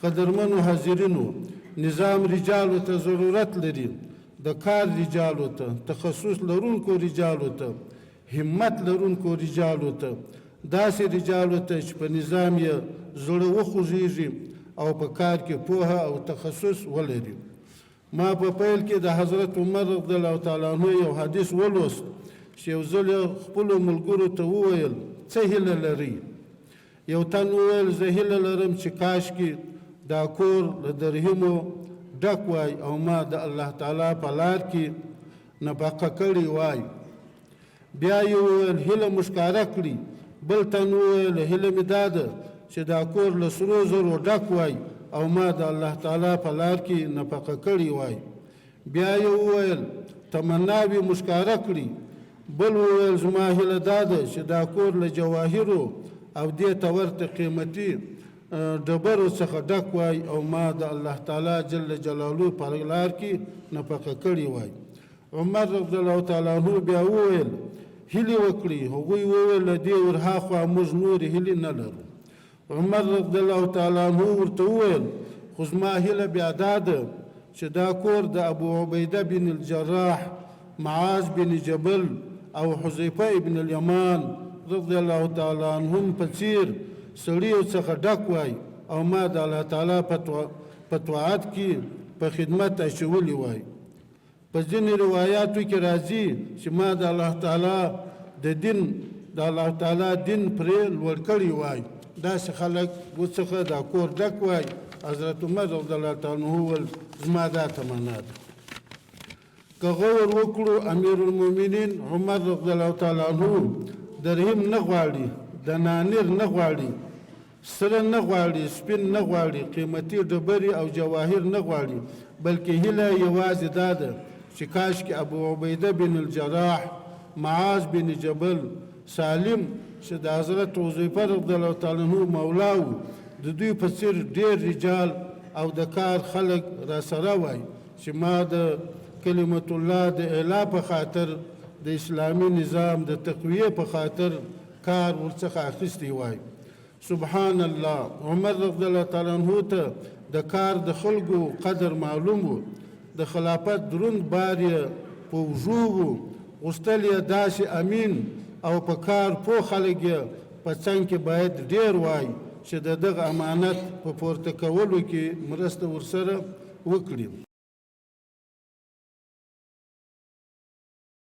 قدرمنو حاضرینو، نظام رجالو ته ضرورت لري، د کار رجالو ته، تخصص لرونکو رجالو ته، همت لرونکو رجالو ته، داسې رجالو ته چې په نظام یې زړه وخوځېږي او په کار کې پوهه او تخصص ولري. ما په پیل کې د حضرت عمر رضی الله تعالی عنه یو حدیث ولوست چې یو ځل یې خپلو ملګرو ته وویل څه هیله لرئ؟ یو تن وویل زه هیله لرم چې کاشکې دا کور له درهمو ډک وای او ما د الله تعالی په لار کې نفقه کړې وای. بیا یې وویل هیله مو ښکاره کړي. بل تن وویل هیله مې دا ده چې دا کور له سرو زرو ډک وای او ما د الله تعالی په لار کې نفقه کړې وای. بیا یې وویل تمناوې مو ښکاره کړي. بل وویل زما هیله دا ده چې دا کور له جواهرو او دې ته ورته قیمتي ډبرو څخه ډک وای او ما د الله تعالی جل جلاله په لار کې نفقه کړې وای. عمر رضی الله تعالی عنه بیا وویل هیلې وکړي. هغوی وویل له دې ورهاخوا موږ نورې هیلې نه لرو. عمر رضی الله تعالی عنه ورته وویل خو زما هیله بیا دا ده چې دا کور د ابو عبیده بن الجراح، معاذ بن جبل او حذیفه ابن الیمان رضی الله تعالی عنهم په څیر سړیو څخه ډک وای او ما د الله تعالی په طاعت کې په خدمت اچولی وای. په ځینې روایاتو کې راځي چې ما د الله تعالی دین پرې لوړ کړی وای. داسې خلک ورڅخه دا کور ډک وای. حضرت عمر رضی الله تعالی عنه وویل زما دا تمنا ده. که غور وکړو امیر المؤمنین عمر رضی الله تعالی عنه درهم نه غواړي، دنانیر نه غواړي، سره نه غواړي، سپین نه غواړي، قیمتي ډبرې او جواهر نه غواړي، بلکې هیله یوازې دا ده چې کاشکې ابو عبیده بن الجراح، معاذ بن جبل، سالم چې د حضرت حذیفه رضی الله تعالی عنه مولا و، د دوی په څیر ډېر رجال او د کار خلک را سره وای چې ما د کلمت الله د اعلا په خاطر د اسلامي نظام د تقویه په خاطر کار ورڅخه اخیستی وای. سبحان الله. عمر رضی الله تعالی عنه ته د کار د خلکو قدر معلوم و. د خلافت دروند بار یې په اوږو و. غوښتل یې داسې امین او په کار پوه خلک یې په څنګ کې باید ډېر وای چې د دغه امانت په پورته کولو کې مرسته ورسره وکړي.